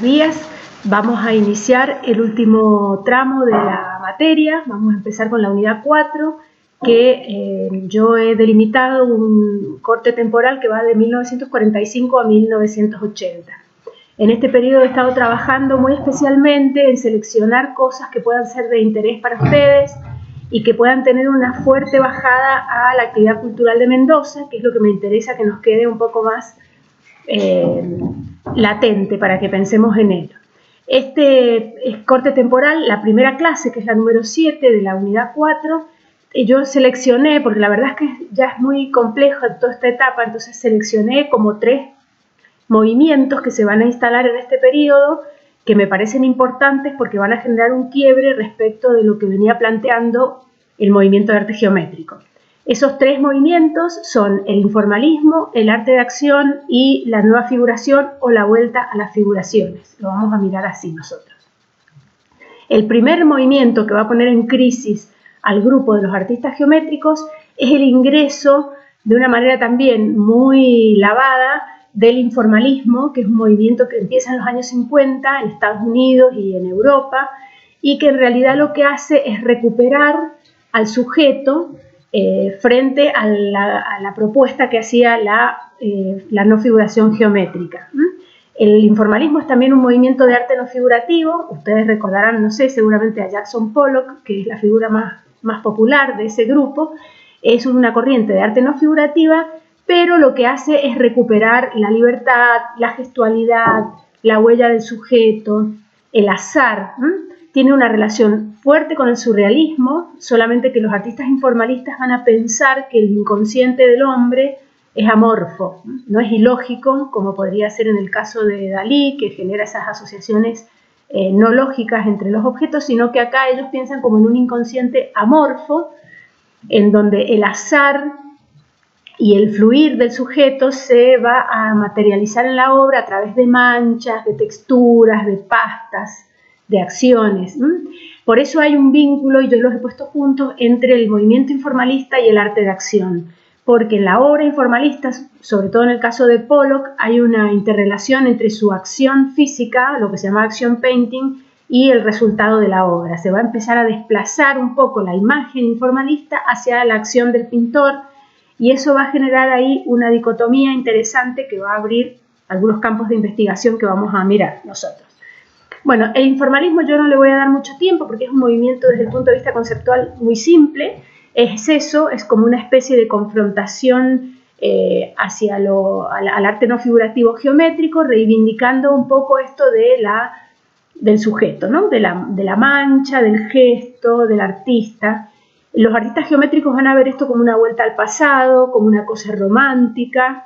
buenos días. Vamos a iniciar el último tramo de la materia. Vamos a empezar con la unidad 4, que yo he delimitado un corte temporal que va de 1945 a 1980. En este periodo he estado trabajando muy especialmente en seleccionar cosas que puedan ser de interés para ustedes y que puedan tener una fuerte bajada a la actividad cultural de Mendoza, que es lo que me interesa que nos quede un poco más latente para que pensemos en ello. Este corte temporal, la primera clase, que es la número 7 de la unidad 4, yo seleccioné, porque la verdad es que ya es muy compleja toda esta etapa, entonces seleccioné como 3 movimientos que se van a instalar en este periodo, que me parecen importantes porque van a generar un quiebre respecto de lo que venía planteando el movimiento de arte geométrico. Esos 3 movimientos son el informalismo, el arte de acción y la nueva figuración o la vuelta a las figuraciones. Lo vamos a mirar así nosotros. El primer movimiento que va a poner en crisis al grupo de los artistas geométricos es el ingreso, de una manera también muy lavada, del informalismo, que es un movimiento que empieza en los años 50 en Estados Unidos y en Europa, y que en realidad lo que hace es recuperar al sujeto frente a la propuesta que hacía la no figuración geométrica. El informalismo es también un movimiento de arte no figurativo. Ustedes recordarán, no sé, seguramente a Jackson Pollock, que es la figura más popular de ese grupo. Es una corriente de arte no figurativa, pero lo que hace es recuperar la libertad, la gestualidad, la huella del sujeto, el azar. Tiene una relación fuerte con el surrealismo, solamente que los artistas informalistas van a pensar que el inconsciente del hombre es amorfo, no es ilógico, como podría ser en el caso de Dalí, que genera esas asociaciones no lógicas entre los objetos, sino que acá ellos piensan como en un inconsciente amorfo, en donde el azar y el fluir del sujeto se va a materializar en la obra a través de manchas, de texturas, de pastas, de acciones. Por eso hay un vínculo, y yo los he puesto juntos, entre el movimiento informalista y el arte de acción, porque en la obra informalista, sobre todo en el caso de Pollock, hay una interrelación entre su acción física, lo que se llama action painting, y el resultado de la obra. Se va a empezar a desplazar un poco la imagen informalista hacia la acción del pintor, y eso va a generar ahí una dicotomía interesante que va a abrir algunos campos de investigación que vamos a mirar nosotros. Bueno, el informalismo yo no le voy a dar mucho tiempo porque es un movimiento desde el punto de vista conceptual muy simple. Es eso, es como una especie de confrontación hacia al arte no figurativo geométrico, reivindicando un poco esto del sujeto, ¿no? de la mancha, del gesto, del artista. Los artistas geométricos van a ver esto como una vuelta al pasado, como una cosa romántica,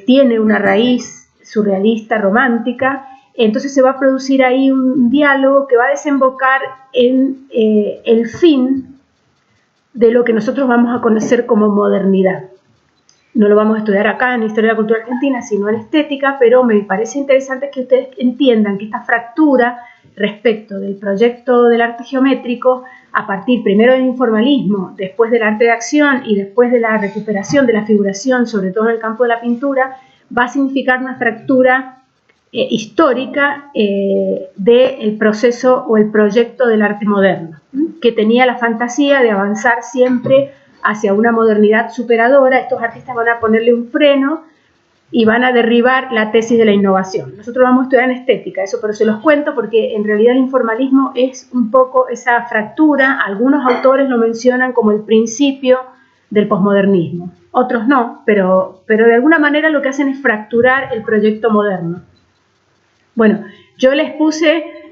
tiene una raíz surrealista, romántica. Entonces se va a producir ahí un diálogo que va a desembocar en el fin de lo que nosotros vamos a conocer como modernidad. No lo vamos a estudiar acá en Historia de la Cultura Argentina, sino en Estética, pero me parece interesante que ustedes entiendan que esta fractura respecto del proyecto del arte geométrico, a partir primero del informalismo, después del arte de acción y después de la recuperación de la figuración, sobre todo en el campo de la pintura, va a significar una fractura histórica del proceso o el proyecto del arte moderno, que tenía la fantasía de avanzar siempre hacia una modernidad superadora. Estos artistas van a ponerle un freno y van a derribar la tesis de la innovación. Nosotros vamos a estudiar en estética, eso, pero se los cuento porque en realidad el informalismo es un poco esa fractura. Algunos autores lo mencionan como el principio del posmodernismo, otros no, pero de alguna manera lo que hacen es fracturar el proyecto moderno. Bueno, yo les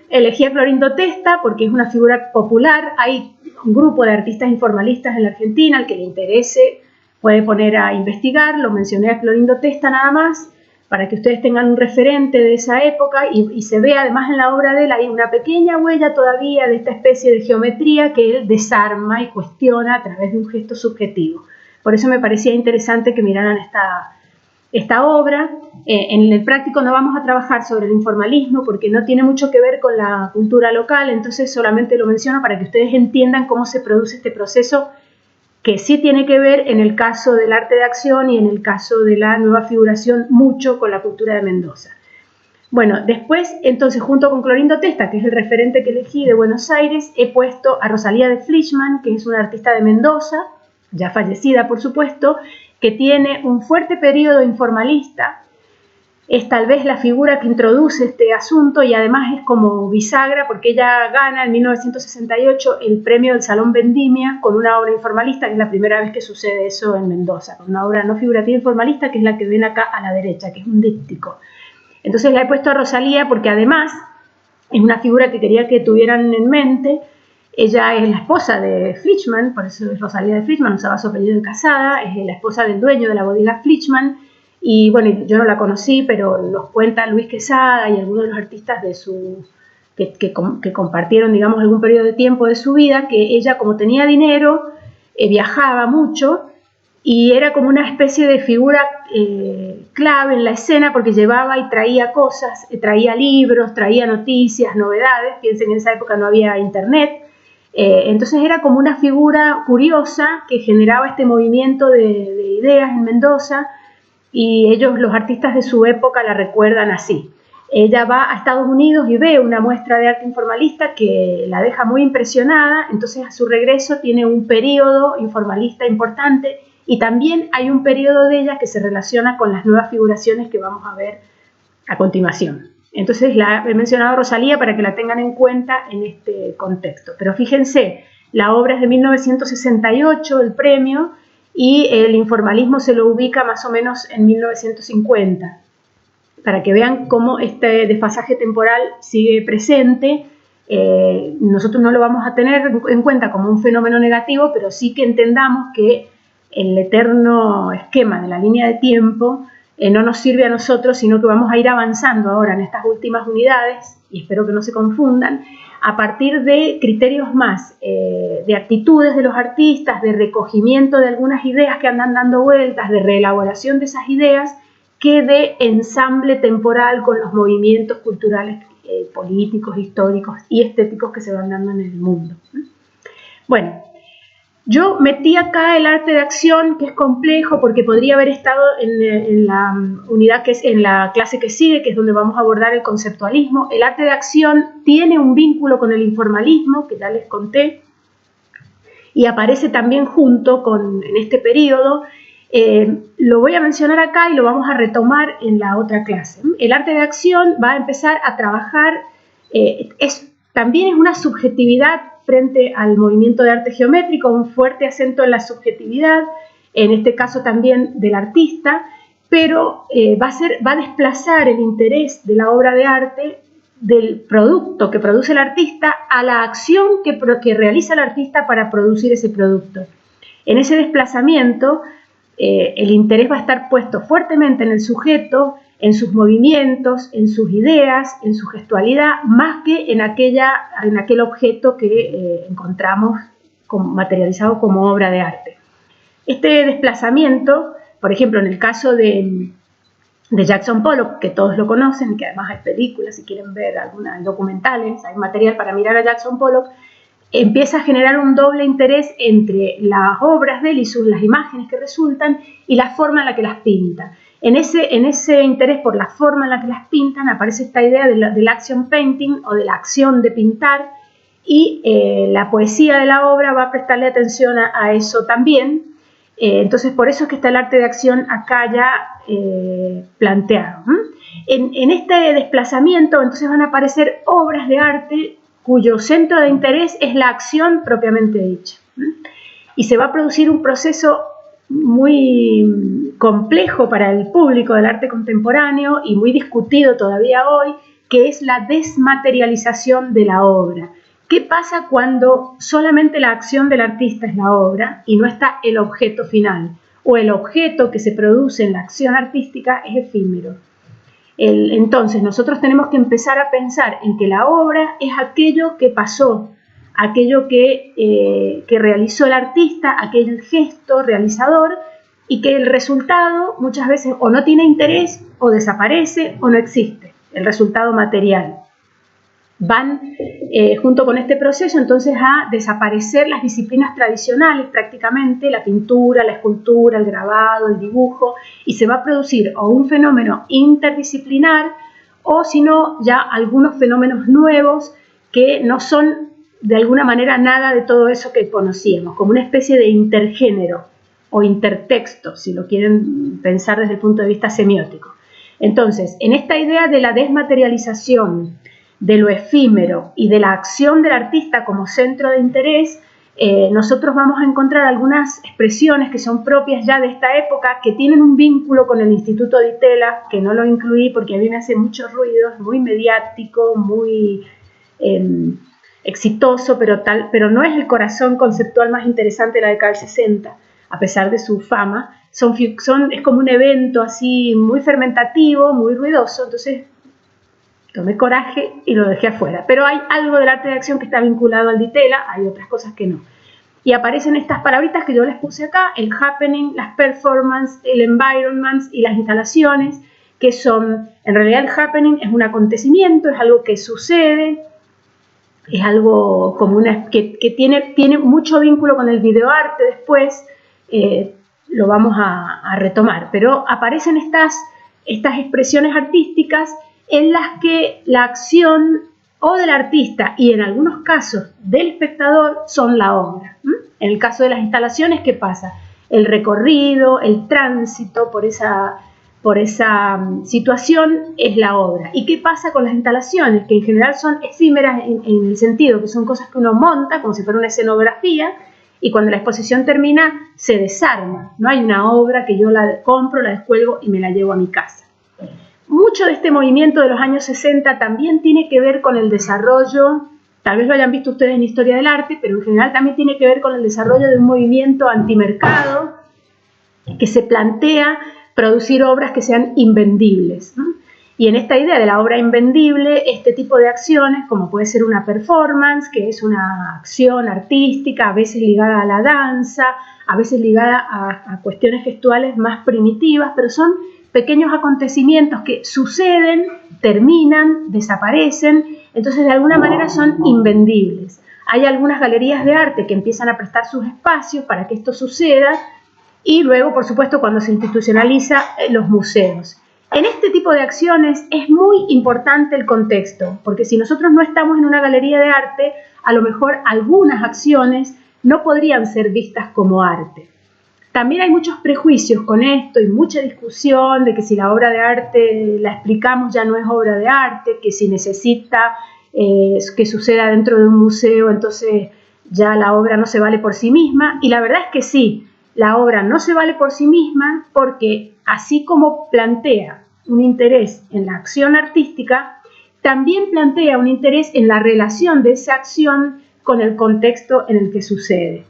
elegí a Clorindo Testa porque es una figura popular. Hay un grupo de artistas informalistas en la Argentina, al que le interese puede poner a investigar. Lo mencioné a Clorindo Testa nada más, para que ustedes tengan un referente de esa época y se ve además en la obra de él, hay una pequeña huella todavía de esta especie de geometría que él desarma y cuestiona a través de un gesto subjetivo. Por eso me parecía interesante que miraran esta obra. En el práctico no vamos a trabajar sobre el informalismo porque no tiene mucho que ver con la cultura local, entonces solamente lo menciono para que ustedes entiendan cómo se produce este proceso, que sí tiene que ver en el caso del arte de acción y en el caso de la nueva figuración mucho con la cultura de Mendoza. Bueno, después, entonces, junto con Clorindo Testa, que es el referente que elegí de Buenos Aires, he puesto a Rosalía de Fleischmann, que es una artista de Mendoza, ya fallecida, por supuesto, que tiene un fuerte periodo informalista. Es tal vez la figura que introduce este asunto y además es como bisagra porque ella gana en 1968 el premio del Salón Vendimia con una obra informalista, que es la primera vez que sucede eso en Mendoza, con una obra no figurativa informalista, que es la que ven acá a la derecha, que es un díptico. Entonces la he puesto a Rosalía porque además es una figura que quería que tuvieran en mente. Ella es la esposa de Fleischmann, por eso es Rosalía de Fleischmann, usaba su apellido de casada, es la esposa del dueño de la bodega Fleischmann, y bueno, yo no la conocí, pero nos cuenta Luis Quesada y algunos de los artistas de que compartieron, digamos, algún periodo de tiempo de su vida, que ella, como tenía dinero, viajaba mucho, y era como una especie de figura clave en la escena porque llevaba y traía cosas, traía libros, traía noticias, novedades. Piensen que en esa época no había internet, entonces era como una figura curiosa que generaba este movimiento de ideas en Mendoza, y ellos, los artistas de su época, la recuerdan así. Ella va a Estados Unidos y ve una muestra de arte informalista que la deja muy impresionada, entonces a su regreso tiene un periodo informalista importante, y también hay un periodo de ella que se relaciona con las nuevas figuraciones que vamos a ver a continuación. Entonces la he mencionado a Rosalía para que la tengan en cuenta en este contexto. Pero fíjense, la obra es de 1968, el premio, y el informalismo se lo ubica más o menos en 1950, para que vean cómo este desfasaje temporal sigue presente. Nosotros no lo vamos a tener en cuenta como un fenómeno negativo, pero sí que entendamos que el eterno esquema de la línea de tiempo no nos sirve a nosotros, sino que vamos a ir avanzando ahora en estas últimas unidades, y espero que no se confundan, a partir de criterios más de actitudes de los artistas, de recogimiento de algunas ideas que andan dando vueltas, de reelaboración de esas ideas, que de ensamble temporal con los movimientos culturales, políticos, históricos y estéticos que se van dando en el mundo. Bueno, yo metí acá el arte de acción, que es complejo porque podría haber estado en la unidad que es en la clase que sigue, que es donde vamos a abordar el conceptualismo. El arte de acción tiene un vínculo con el informalismo, que ya les conté, y aparece también junto en este periodo. Lo voy a mencionar acá y lo vamos a retomar en la otra clase. El arte de acción va a empezar a trabajar, también es una subjetividad frente al movimiento de arte geométrico, un fuerte acento en la subjetividad, en este caso también del artista, pero va a desplazar el interés de la obra de arte del producto que produce el artista a la acción que realiza el artista para producir ese producto. En ese desplazamiento, el interés va a estar puesto fuertemente en el sujeto, en sus movimientos, en sus ideas, en su gestualidad, más que en aquel objeto que encontramos materializado como obra de arte. Este desplazamiento, por ejemplo, en el caso de Jackson Pollock, que todos lo conocen, que además hay películas, si quieren ver algunas documentales, hay material para mirar a Jackson Pollock, empieza a generar un doble interés entre las obras de él y las imágenes que resultan y la forma en la que las pinta. En ese interés por la forma en la que las pintan aparece esta idea del action painting o de la acción de pintar, y la poesía de la obra va a prestarle atención a eso también. Entonces por eso es que está el arte de acción acá ya planteado. En este desplazamiento entonces van a aparecer obras de arte cuyo centro de interés es la acción propiamente dicha. Y se va a producir un proceso muy complejo para el público del arte contemporáneo y muy discutido todavía hoy, que es la desmaterialización de la obra. ¿Qué pasa cuando solamente la acción del artista es la obra y no está el objeto final? O el objeto que se produce en la acción artística es efímero. Entonces nosotros tenemos que empezar a pensar en que la obra es aquello que pasó, aquello que realizó el artista, aquel gesto realizador, y que el resultado muchas veces o no tiene interés, o desaparece, o no existe, el resultado material. Van junto con este proceso entonces a desaparecer las disciplinas tradicionales prácticamente, la pintura, la escultura, el grabado, el dibujo, y se va a producir o un fenómeno interdisciplinar o si no, ya algunos fenómenos nuevos que no son de alguna manera nada de todo eso que conocíamos, como una especie de intergénero o intertexto, si lo quieren pensar desde el punto de vista semiótico. Entonces, en esta idea de la desmaterialización, de lo efímero y de la acción del artista como centro de interés, nosotros vamos a encontrar algunas expresiones que son propias ya de esta época, que tienen un vínculo con el Instituto Di Tella, que no lo incluí porque a mí me hace mucho ruido, es muy mediático, muy exitoso, pero no es el corazón conceptual más interesante de la década del 60, a pesar de su fama. Es como un evento así muy fermentativo, muy ruidoso, entonces tomé coraje y lo dejé afuera. Pero hay algo del arte de acción que está vinculado al Di Tella, hay otras cosas que no. Y aparecen estas palabritas que yo les puse acá, el happening, las performances, el environment y las instalaciones, que son, en realidad el happening es un acontecimiento, es algo que sucede, es algo como que tiene mucho vínculo con el videoarte después, lo vamos a retomar, pero aparecen estas expresiones artísticas en las que la acción o del artista y en algunos casos del espectador son la obra. En el caso de las instalaciones, ¿qué pasa? El recorrido, el tránsito por esa situación es la obra. ¿Y qué pasa con las instalaciones? Que en general son efímeras en el sentido que son cosas que uno monta como si fuera una escenografía, y cuando la exposición termina se desarma. No hay una obra que yo la compro, la descuelgo y me la llevo a mi casa. Mucho de este movimiento de los años 60 también tiene que ver con el desarrollo, tal vez lo hayan visto ustedes en Historia del Arte, pero en general también tiene que ver con el desarrollo de un movimiento antimercado que se plantea producir obras que sean invendibles, ¿no? Y en esta idea de la obra invendible, este tipo de acciones, como puede ser una performance, que es una acción artística, a veces ligada a la danza, a veces ligada a cuestiones gestuales más primitivas, pero son pequeños acontecimientos que suceden, terminan, desaparecen, entonces de alguna manera son invendibles. Hay algunas galerías de arte que empiezan a prestar sus espacios para que esto suceda, y luego, por supuesto, cuando se institucionaliza, los museos. En este tipo de acciones es muy importante el contexto, porque si nosotros no estamos en una galería de arte, a lo mejor algunas acciones no podrían ser vistas como arte. También hay muchos prejuicios con esto y mucha discusión de que si la obra de arte la explicamos ya no es obra de arte, que si necesita que suceda dentro de un museo, entonces ya la obra no se vale por sí misma, y la verdad es que sí. La obra no se vale por sí misma porque, así como plantea un interés en la acción artística, también plantea un interés en la relación de esa acción con el contexto en el que sucede.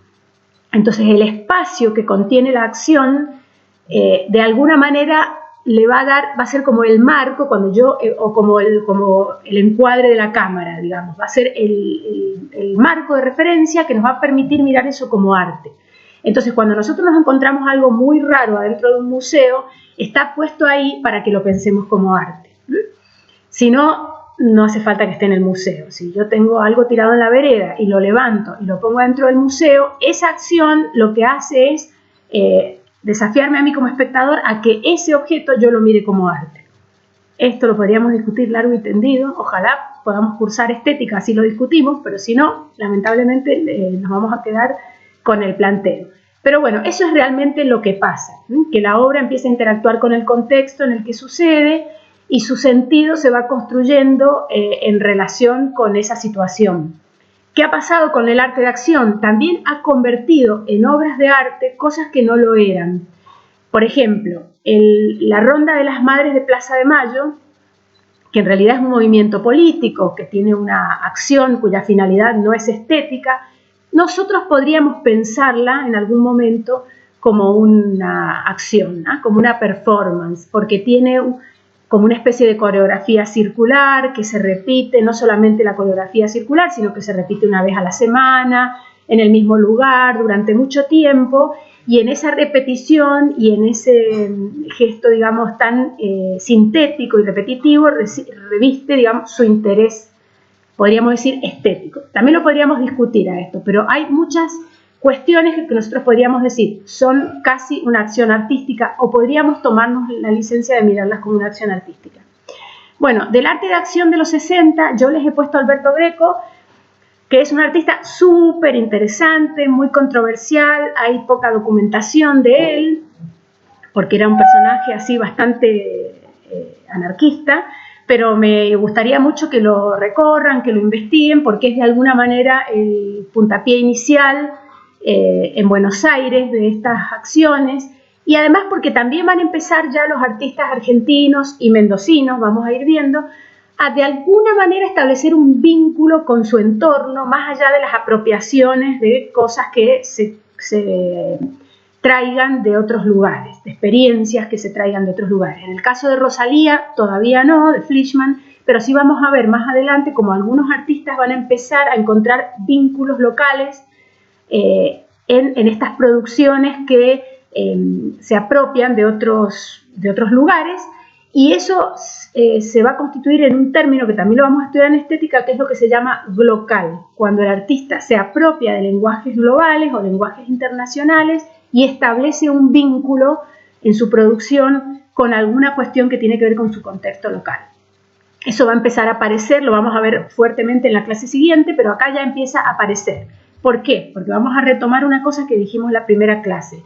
Entonces, el espacio que contiene la acción, de alguna manera, va a ser como el marco, o como el encuadre de la cámara, digamos, va a ser el marco de referencia que nos va a permitir mirar eso como arte. Entonces, cuando nosotros nos encontramos algo muy raro adentro de un museo, está puesto ahí para que lo pensemos como arte. Si no, no hace falta que esté en el museo. Si yo tengo algo tirado en la vereda y lo levanto y lo pongo dentro del museo, esa acción lo que hace es desafiarme a mí como espectador a que ese objeto yo lo mire como arte. Esto lo podríamos discutir largo y tendido. Ojalá podamos cursar estética, así lo discutimos, pero si no, lamentablemente nos vamos a quedar con el planteo. Pero bueno, eso es realmente lo que pasa, que la obra empieza a interactuar con el contexto en el que sucede y su sentido se va construyendo en relación con esa situación. ¿Qué ha pasado con el arte de acción? También ha convertido en obras de arte cosas que no lo eran. Por ejemplo, la Ronda de las Madres de Plaza de Mayo, que en realidad es un movimiento político, que tiene una acción cuya finalidad no es estética, nosotros podríamos pensarla en algún momento como una acción, ¿no? Como una performance, porque tiene como una especie de coreografía circular que se repite, no solamente la coreografía circular, sino que se repite una vez a la semana, en el mismo lugar, durante mucho tiempo, y en esa repetición y en ese gesto, digamos, tan sintético y repetitivo, reviste, digamos, su interés, podríamos decir, estético. También lo podríamos discutir a esto, pero hay muchas cuestiones que nosotros podríamos decir son casi una acción artística, o podríamos tomarnos la licencia de mirarlas como una acción artística. Bueno, del arte de acción de los 60, yo les he puesto a Alberto Greco, que es un artista súper interesante, muy controversial, hay poca documentación de él, porque era un personaje así bastante anarquista, pero me gustaría mucho que lo recorran, que lo investiguen, porque es de alguna manera el puntapié inicial en Buenos Aires de estas acciones, y además porque también van a empezar ya los artistas argentinos y mendocinos, vamos a ir viendo, a de alguna manera establecer un vínculo con su entorno, más allá de las apropiaciones de cosas que se traigan de otros lugares, de experiencias que se traigan de otros lugares. En el caso de Rosalía, todavía no, de Fleischmann, pero sí vamos a ver más adelante cómo algunos artistas van a empezar a encontrar vínculos locales en estas producciones que se apropian de otros lugares, y eso se va a constituir en un término que también lo vamos a estudiar en estética, que es lo que se llama glocal, cuando el artista se apropia de lenguajes globales o lenguajes internacionales y establece un vínculo en su producción con alguna cuestión que tiene que ver con su contexto local. Eso va a empezar a aparecer, lo vamos a ver fuertemente en la clase siguiente, pero acá ya empieza a aparecer. ¿Por qué? Porque vamos a retomar una cosa que dijimos en la primera clase.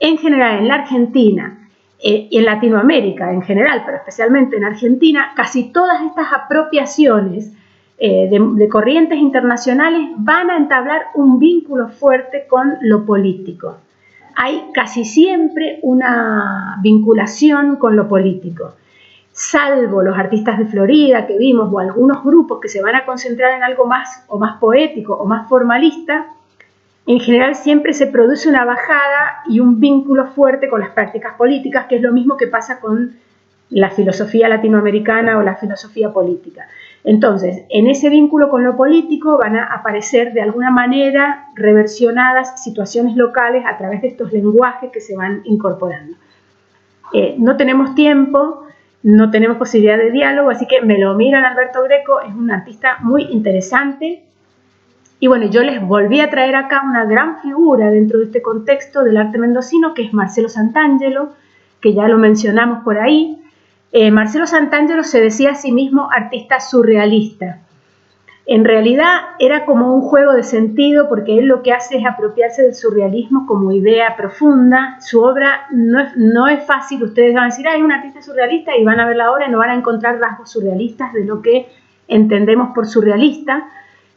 En general, en la Argentina y en Latinoamérica en general, pero especialmente en Argentina, casi todas estas apropiaciones de corrientes internacionales van a entablar un vínculo fuerte con lo político. Hay casi siempre una vinculación con lo político, salvo los artistas de Florida que vimos o algunos grupos que se van a concentrar en algo más o más poético o más formalista. En general siempre se produce una bajada y un vínculo fuerte con las prácticas políticas, que es lo mismo que pasa con la filosofía latinoamericana o la filosofía política. Entonces, en ese vínculo con lo político van a aparecer de alguna manera reversionadas situaciones locales a través de estos lenguajes que se van incorporando. No tenemos tiempo, no tenemos posibilidad de diálogo, así que me lo miran. Alberto Greco es un artista muy interesante. Y bueno, yo les volví a traer acá una gran figura dentro de este contexto del arte mendocino, que es Marcelo Santangelo, que ya lo mencionamos por ahí. Marcelo Santangelo se decía a sí mismo artista surrealista. En realidad era como un juego de sentido, porque él lo que hace es apropiarse del surrealismo como idea profunda. Su obra no es fácil, ustedes van a decir, hay un artista surrealista, y van a ver la obra y no van a encontrar rasgos surrealistas de lo que entendemos por surrealista,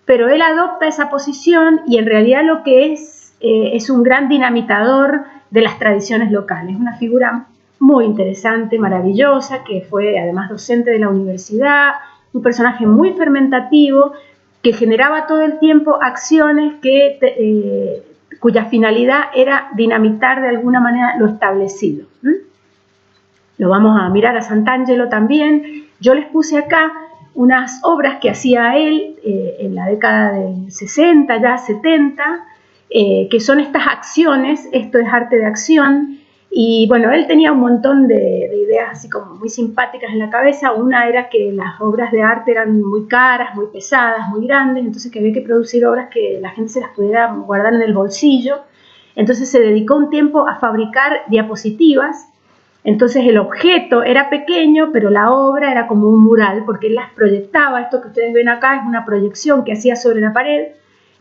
pero él adopta esa posición y en realidad lo que es un gran dinamitador de las tradiciones locales. Una figura muy interesante, maravillosa, que fue además docente de la universidad, un personaje muy fermentativo, que generaba todo el tiempo acciones cuya finalidad era dinamitar de alguna manera lo establecido. Lo vamos a mirar a Santangelo también. Yo les puse acá unas obras que hacía él en la década del 60, ya 70, que son estas acciones. Esto es arte de acción. Y bueno, él tenía un montón de ideas así como muy simpáticas en la cabeza. Una era que las obras de arte eran muy caras, muy pesadas, muy grandes, entonces que había que producir obras que la gente se las pudiera guardar en el bolsillo. Entonces se dedicó un tiempo a fabricar diapositivas. Entonces el objeto era pequeño, pero la obra era como un mural, porque él las proyectaba. Esto que ustedes ven acá es una proyección que hacía sobre la pared.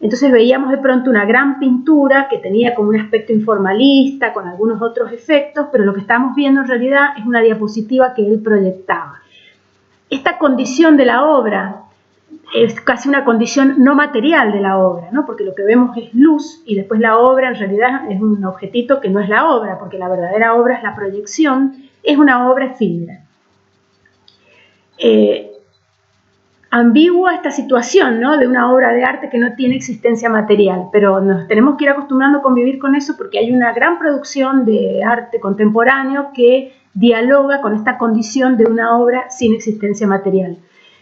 Entonces veíamos de pronto una gran pintura que tenía como un aspecto informalista, con algunos otros efectos, pero lo que estamos viendo en realidad es una diapositiva que él proyectaba. Esta condición de la obra es casi una condición no material de la obra, ¿no? Porque lo que vemos es luz y después la obra en realidad es un objetito que no es la obra, porque la verdadera obra es la proyección, es una obra efímera. Ambigua esta situación, ¿no?, de una obra de arte que no tiene existencia material, pero nos tenemos que ir acostumbrando a convivir con eso, porque hay una gran producción de arte contemporáneo que dialoga con esta condición de una obra sin existencia material.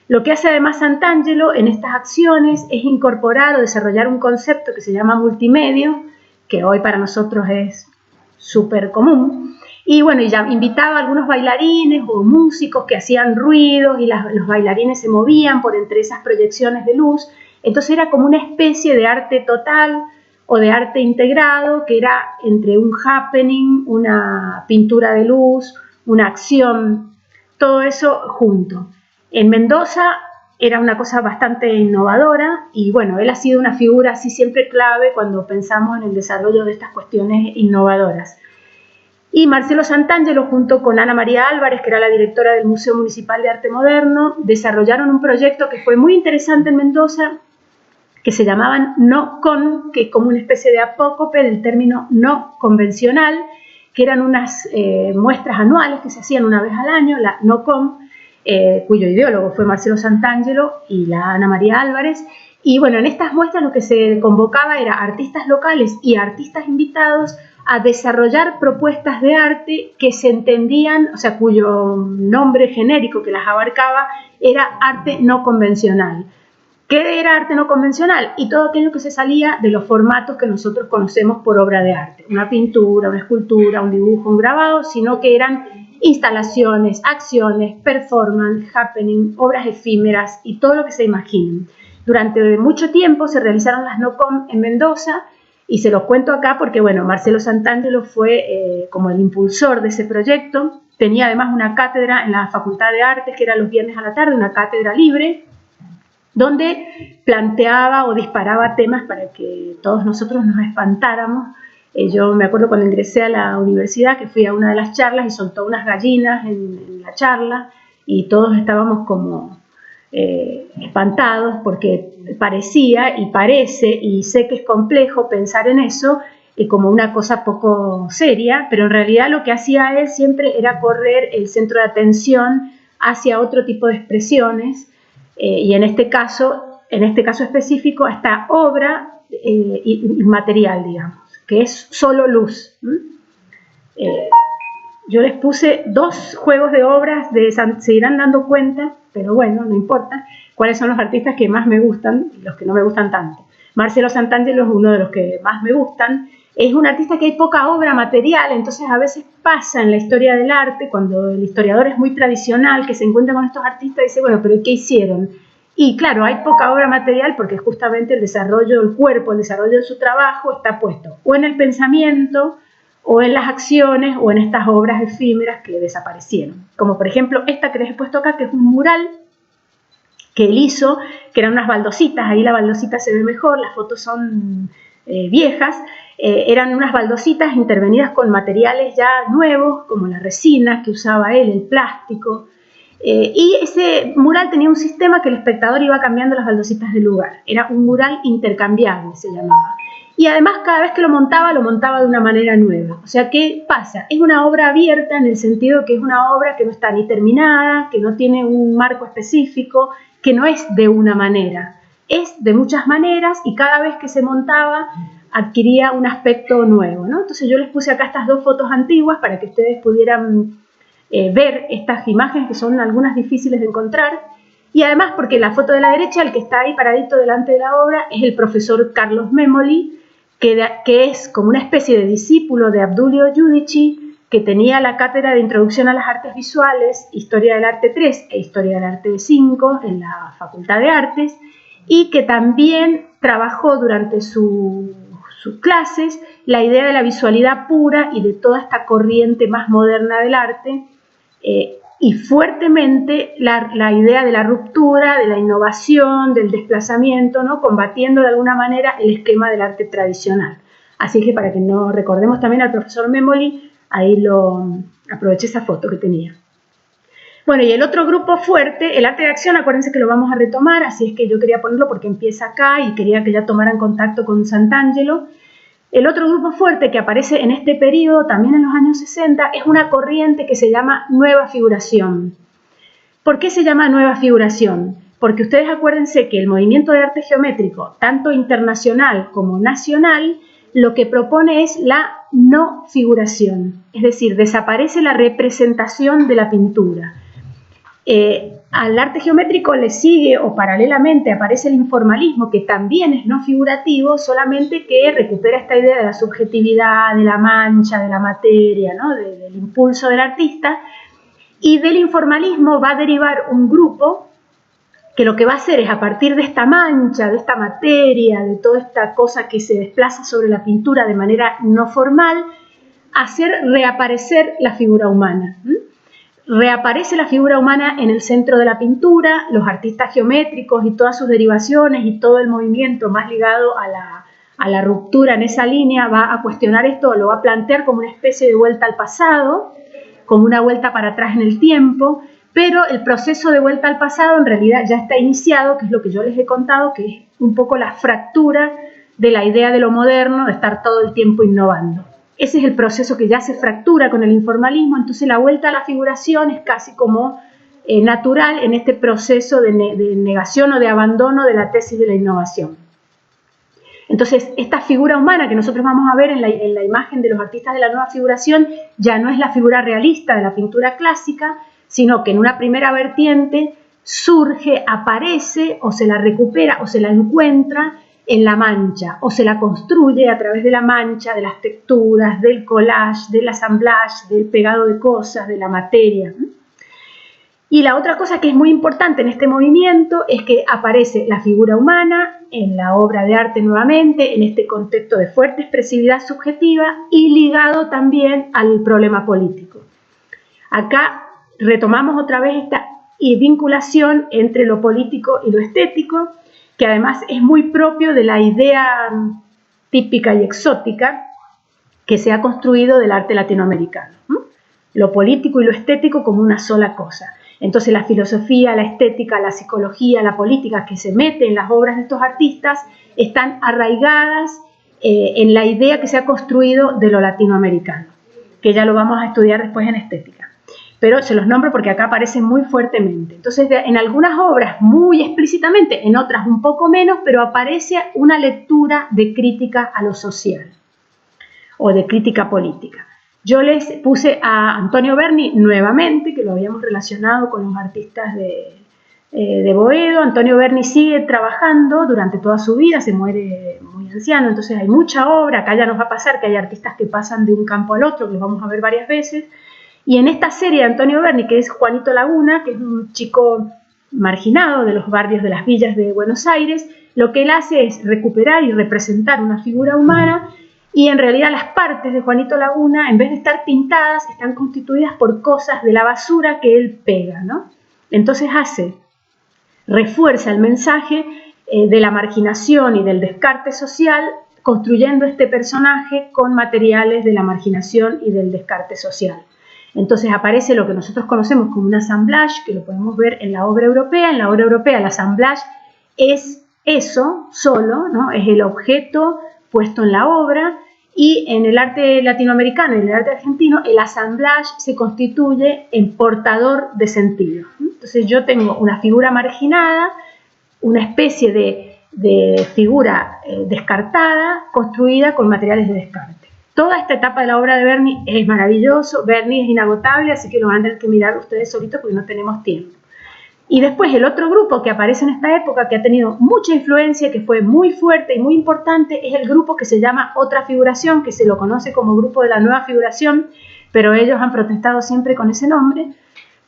Lo que hace además Santangelo en estas acciones es incorporar o desarrollar un concepto que se llama multimedio, que hoy para nosotros es súper común. Y bueno, ya invitaba a algunos bailarines o músicos que hacían ruidos y los bailarines se movían por entre esas proyecciones de luz. Entonces era como una especie de arte total o de arte integrado, que era entre un happening, una pintura de luz, una acción, todo eso junto. En Mendoza era una cosa bastante innovadora y bueno, él ha sido una figura así siempre clave cuando pensamos en el desarrollo de estas cuestiones innovadoras. Y Marcelo Santangelo, junto con Ana María Álvarez, que era la directora del Museo Municipal de Arte Moderno, desarrollaron un proyecto que fue muy interesante en Mendoza, que se llamaban No-Con, que es como una especie de apócope del término no convencional, que eran unas muestras anuales que se hacían una vez al año, la No-Con, cuyo ideólogo fue Marcelo Santangelo y la Ana María Álvarez. Y bueno, en estas muestras lo que se convocaba era artistas locales y artistas invitados a desarrollar propuestas de arte que se entendían, o sea, cuyo nombre genérico que las abarcaba era arte no convencional. ¿Qué era arte no convencional? Y todo aquello que se salía de los formatos que nosotros conocemos por obra de arte. Una pintura, una escultura, un dibujo, un grabado, sino que eran instalaciones, acciones, performance, happening, obras efímeras y todo lo que se imaginen. Durante mucho tiempo se realizaron las No-Com en Mendoza y se los cuento acá porque, bueno, Marcelo Santangelo fue como el impulsor de ese proyecto. Tenía además una cátedra en la Facultad de Artes, que era los viernes a la tarde, una cátedra libre, donde planteaba o disparaba temas para que todos nosotros nos espantáramos. Yo me acuerdo cuando ingresé a la universidad que fui a una de las charlas y soltó unas gallinas en la charla y todos estábamos como espantados porque parecía y parece, y sé que es complejo pensar en eso como una cosa poco seria, pero en realidad lo que hacía él siempre era correr el centro de atención hacia otro tipo de expresiones. Y en este caso específico, esta obra inmaterial, digamos, que es solo luz. Yo les puse 2 juegos de obras, se irán dando cuenta, pero bueno, no importa, cuáles son los artistas que más me gustan y los que no me gustan tanto. Marcelo Santangelo es uno de los que más me gustan. Es un artista que hay poca obra material, entonces a veces pasa en la historia del arte, cuando el historiador es muy tradicional, que se encuentra con estos artistas y dice, bueno, pero ¿qué hicieron? Y claro, hay poca obra material porque justamente el desarrollo del cuerpo, el desarrollo de su trabajo está puesto o en el pensamiento, o en las acciones, o en estas obras efímeras que desaparecieron. Como por ejemplo esta que les he puesto acá, que es un mural que él hizo, que eran unas baldositas, ahí la baldosita se ve mejor, las fotos son viejas, eran unas baldositas intervenidas con materiales ya nuevos, como la resina que usaba él, el plástico, y ese mural tenía un sistema que el espectador iba cambiando las baldositas de lugar, era un mural intercambiable, se llamaba. Y además cada vez que lo montaba de una manera nueva. O sea, ¿qué pasa? Es una obra abierta en el sentido que es una obra que no está ni terminada, que no tiene un marco específico, que no es de una manera. Es de muchas maneras y cada vez que se montaba adquiría un aspecto nuevo, ¿no? Entonces yo les puse acá estas 2 fotos antiguas para que ustedes pudieran ver estas imágenes que son algunas difíciles de encontrar. Y además porque la foto de la derecha, el que está ahí paradito delante de la obra, es el profesor Carlos Memoli, que es como una especie de discípulo de Abdulio Giudici, que tenía la cátedra de Introducción a las Artes Visuales, Historia del Arte 3 e Historia del Arte 5 en la Facultad de Artes, y que también trabajó durante sus clases la idea de la visualidad pura y de toda esta corriente más moderna del arte, y fuertemente la idea de la ruptura, de la innovación, del desplazamiento, ¿no? Combatiendo de alguna manera el esquema del arte tradicional. Así que para que no recordemos también al profesor Memoli, ahí aproveché esa foto que tenía. Bueno, y el otro grupo fuerte, el arte de acción, acuérdense que lo vamos a retomar, así es que yo quería ponerlo porque empieza acá y quería que ya tomaran contacto con Santangelo. El otro grupo fuerte que aparece en este periodo, también en los años 60, es una corriente que se llama Nueva Figuración. ¿Por qué se llama Nueva Figuración? Porque ustedes acuérdense que el movimiento de arte geométrico, tanto internacional como nacional, lo que propone es la no figuración, es decir, desaparece la representación de la pintura. Al arte geométrico le sigue o paralelamente aparece el informalismo, que también es no figurativo, solamente que recupera esta idea de la subjetividad, de la mancha, de la materia, ¿no? del impulso del artista, y del informalismo va a derivar un grupo que lo que va a hacer es, a partir de esta mancha, de esta materia, de toda esta cosa que se desplaza sobre la pintura de manera no formal, hacer reaparecer la figura humana. reaparece la figura humana en el centro de la pintura, los artistas geométricos y todas sus derivaciones y todo el movimiento más ligado a la ruptura en esa línea va a cuestionar esto, lo va a plantear como una especie de vuelta al pasado, como una vuelta para atrás en el tiempo, pero el proceso de vuelta al pasado en realidad ya está iniciado, que es lo que yo les he contado, que es un poco la fractura de la idea de lo moderno, de estar todo el tiempo innovando. Ese es el proceso que ya se fractura con el informalismo, entonces la vuelta a la figuración es casi como natural en este proceso de negación o de abandono de la tesis de la innovación. Entonces, esta figura humana que nosotros vamos a ver en la imagen de los artistas de la nueva figuración ya no es la figura realista de la pintura clásica, sino que en una primera vertiente surge, aparece o se la recupera o se la encuentra en la mancha o se la construye a través de la mancha, de las texturas, del collage, del assemblage, del pegado de cosas, de la materia. Y la otra cosa que es muy importante en este movimiento es que aparece la figura humana en la obra de arte nuevamente, en este contexto de fuerte expresividad subjetiva y ligado también al problema político. Acá retomamos otra vez esta vinculación entre lo político y lo estético, que además es muy propio de la idea típica y exótica que se ha construido del arte latinoamericano. Lo político y lo estético como una sola cosa. Entonces la filosofía, la estética, la psicología, la política que se mete en las obras de estos artistas están arraigadas en la idea que se ha construido de lo latinoamericano, que ya lo vamos a estudiar después en estética. Pero se los nombro porque acá aparecen muy fuertemente. Entonces, en algunas obras muy explícitamente, en otras un poco menos, pero aparece una lectura de crítica a lo social o de crítica política. Yo les puse a Antonio Berni nuevamente, que lo habíamos relacionado con los artistas de Boedo. Antonio Berni sigue trabajando durante toda su vida, se muere muy anciano, entonces hay mucha obra. Acá ya nos va a pasar que hay artistas que pasan de un campo al otro, que los vamos a ver varias veces. Y en esta serie de Antonio Berni, que es Juanito Laguna, que es un chico marginado de los barrios de las villas de Buenos Aires, lo que él hace es recuperar y representar una figura humana, y en realidad las partes de Juanito Laguna, en vez de estar pintadas, están constituidas por cosas de la basura que él pega, ¿no? Entonces refuerza el mensaje de la marginación y del descarte social, construyendo este personaje con materiales de la marginación y del descarte social. Entonces aparece lo que nosotros conocemos como un assemblage, que lo podemos ver en la obra europea. En la obra europea el assemblage es eso solo, ¿no? Es el objeto puesto en la obra, y en el arte latinoamericano y en el arte argentino el assemblage se constituye en portador de sentido. Entonces yo tengo una figura marginada, una especie de figura descartada, construida con materiales de descarte. Toda esta etapa de la obra de Berni es maravilloso, Berni es inagotable, así que lo van a tener que mirar ustedes solitos porque no tenemos tiempo. Y después el otro grupo que aparece en esta época, que ha tenido mucha influencia, que fue muy fuerte y muy importante, es el grupo que se llama Otra Figuración, que se lo conoce como Grupo de la Nueva Figuración, pero ellos han protestado siempre con ese nombre,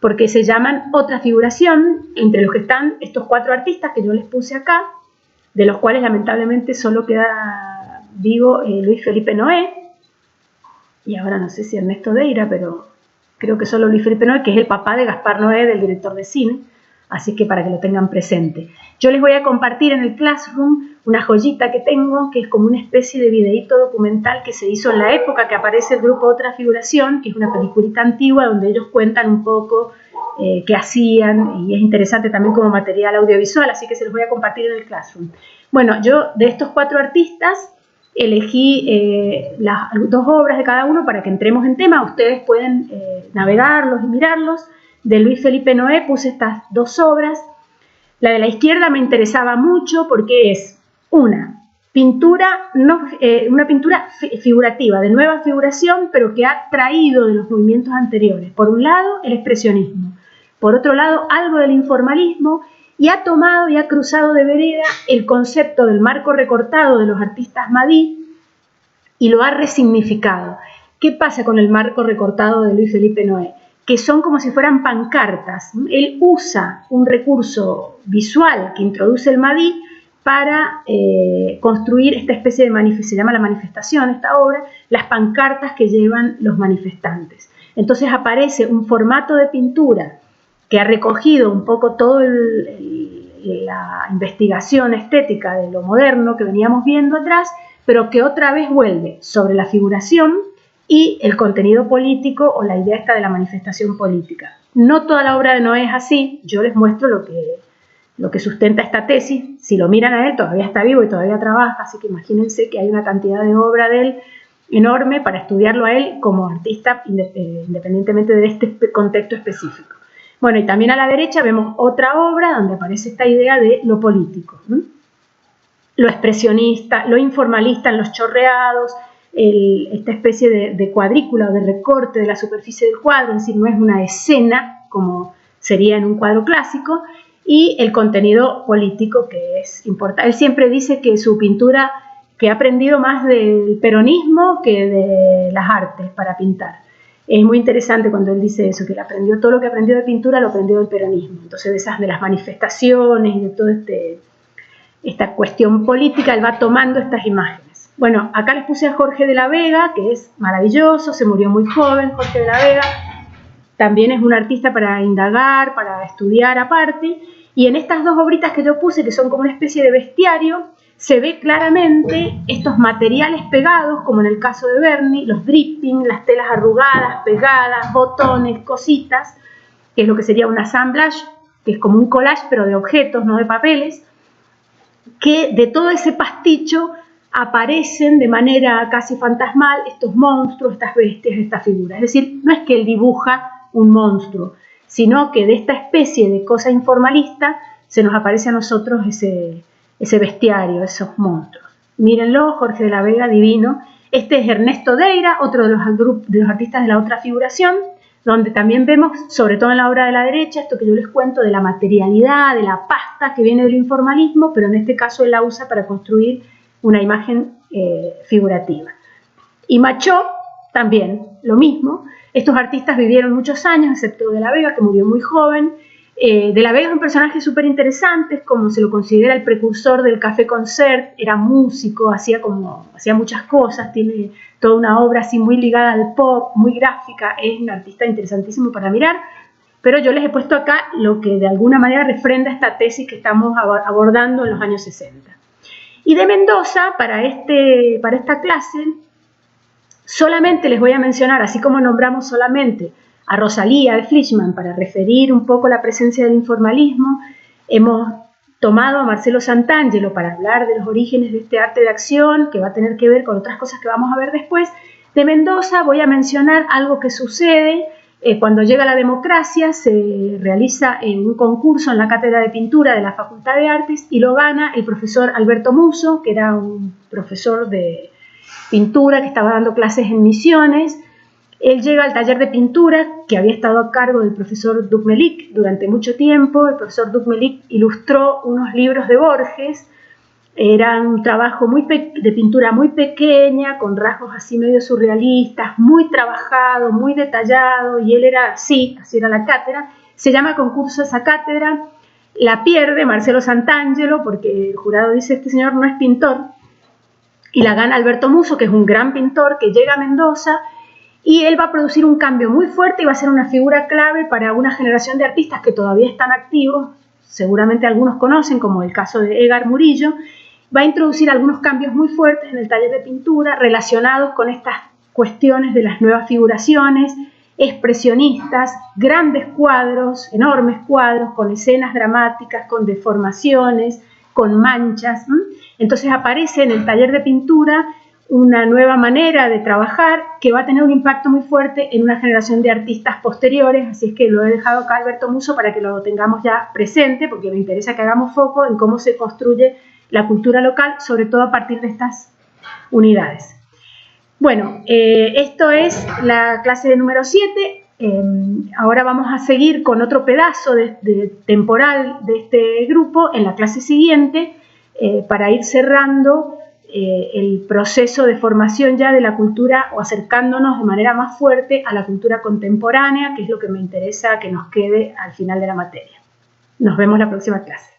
porque se llaman Otra Figuración, entre los que están estos 4 artistas que yo les puse acá, de los cuales lamentablemente solo queda vivo Luis Felipe Noé, y ahora no sé si Ernesto Deira, pero creo que solo Luis Felipe Noé, que es el papá de Gaspar Noé, del director de cine, así que para que lo tengan presente. Yo les voy a compartir en el Classroom una joyita que tengo, que es como una especie de videíto documental que se hizo en la época que aparece el grupo Otra Figuración, que es una peliculita antigua donde ellos cuentan un poco qué hacían, y es interesante también como material audiovisual, así que se los voy a compartir en el Classroom. Bueno, yo de estos 4 artistas elegí las 2 obras de cada uno para que entremos en tema. Ustedes pueden navegarlos y mirarlos. De Luis Felipe Noé puse estas 2 obras. La de la izquierda me interesaba mucho porque es una pintura figurativa, de nueva figuración, pero que ha traído de los movimientos anteriores. Por un lado, el expresionismo. Por otro lado, algo del informalismo, y ha tomado y ha cruzado de vereda el concepto del marco recortado de los artistas Madí y lo ha resignificado. ¿Qué pasa con el marco recortado de Luis Felipe Noé? Que son como si fueran pancartas. Él usa un recurso visual que introduce el Madí para construir esta especie de se llama la manifestación, esta obra, las pancartas que llevan los manifestantes. Entonces aparece un formato de pintura que ha recogido un poco toda la investigación estética de lo moderno que veníamos viendo atrás, pero que otra vez vuelve sobre la figuración y el contenido político o la idea esta de la manifestación política. No toda la obra de Noé es así, yo les muestro lo que sustenta esta tesis. Si lo miran a él, todavía está vivo y todavía trabaja, así que imagínense que hay una cantidad de obra de él enorme para estudiarlo a él como artista, independientemente de este contexto específico. Bueno, y también a la derecha vemos otra obra donde aparece esta idea de lo político, ¿no? Lo expresionista, lo informalista en los chorreados, esta especie de cuadrícula o de recorte de la superficie del cuadro, es decir, no es una escena como sería en un cuadro clásico, y el contenido político que es importante. Él siempre dice que su pintura, que ha aprendido más del peronismo que de las artes para pintar. Es muy interesante cuando él dice eso, que él aprendió todo lo que aprendió de pintura, lo aprendió del peronismo. Entonces, de las manifestaciones y de toda esta cuestión política, él va tomando estas imágenes. Bueno, acá les puse a Jorge de la Vega, que es maravilloso, se murió muy joven, Jorge de la Vega. También es un artista para indagar, para estudiar aparte. Y en estas dos obritas que yo puse, que son como una especie de bestiario, se ve claramente estos materiales pegados, como en el caso de Berni, los dripping, las telas arrugadas, pegadas, botones, cositas, que es lo que sería un assemblage, que es como un collage, pero de objetos, no de papeles, que de todo ese pasticho aparecen de manera casi fantasmal estos monstruos, estas bestias, estas figuras. Es decir, no es que él dibuja un monstruo, sino que de esta especie de cosa informalista se nos aparece a nosotros ese bestiario, esos monstruos. Mírenlo, Jorge de la Vega, divino. Este es Ernesto Deira, otro de los artistas de la otra figuración, donde también vemos, sobre todo en la obra de la derecha, esto que yo les cuento de la materialidad, de la pasta que viene del informalismo, pero en este caso él la usa para construir una imagen figurativa. Y Machó también, lo mismo. Estos artistas vivieron muchos años, excepto de la Vega, que murió muy joven. De la Vega es un personaje súper interesante, como se lo considera el precursor del café-concert, era músico, hacía muchas cosas, tiene toda una obra así muy ligada al pop, muy gráfica, es un artista interesantísimo para mirar, pero yo les he puesto acá lo que de alguna manera refrenda esta tesis que estamos abordando en los años 60. Y de Mendoza, para esta clase, solamente les voy a mencionar, así como nombramos solamente a Rosalía de Fleischmann para referir un poco la presencia del informalismo, hemos tomado a Marcelo Santangelo para hablar de los orígenes de este arte de acción, que va a tener que ver con otras cosas que vamos a ver después. De Mendoza voy a mencionar algo que sucede cuando llega la democracia, se realiza un concurso en la Cátedra de Pintura de la Facultad de Artes y lo gana el profesor Alberto Musso, que era un profesor de pintura que estaba dando clases en Misiones. Él llega al taller de pintura que había estado a cargo del profesor Ducmelic durante mucho tiempo. El profesor Ducmelic ilustró unos libros de Borges. Era un trabajo de pintura muy pequeña, con rasgos así medio surrealistas, muy trabajado, muy detallado, y él era así era la cátedra. Se llama concurso esa cátedra, la pierde Marcelo Santangelo porque el jurado dice: este señor no es pintor, y la gana Alberto Musso, que es un gran pintor que llega a Mendoza, y él va a producir un cambio muy fuerte y va a ser una figura clave para una generación de artistas que todavía están activos, seguramente algunos conocen, como el caso de Edgar Murillo. Va a introducir algunos cambios muy fuertes en el taller de pintura relacionados con estas cuestiones de las nuevas figuraciones, expresionistas, grandes cuadros, enormes cuadros, con escenas dramáticas, con deformaciones, con manchas. Entonces aparece en el taller de pintura una nueva manera de trabajar que va a tener un impacto muy fuerte en una generación de artistas posteriores, así es que lo he dejado acá Alberto Musso para que lo tengamos ya presente, porque me interesa que hagamos foco en cómo se construye la cultura local, sobre todo a partir de estas unidades. Bueno, esto es la clase número 7. Ahora vamos a seguir con otro pedazo temporal de este grupo en la clase siguiente, para ir cerrando el proceso de formación ya de la cultura, o acercándonos de manera más fuerte a la cultura contemporánea, que es lo que me interesa que nos quede al final de la materia. Nos vemos la próxima clase.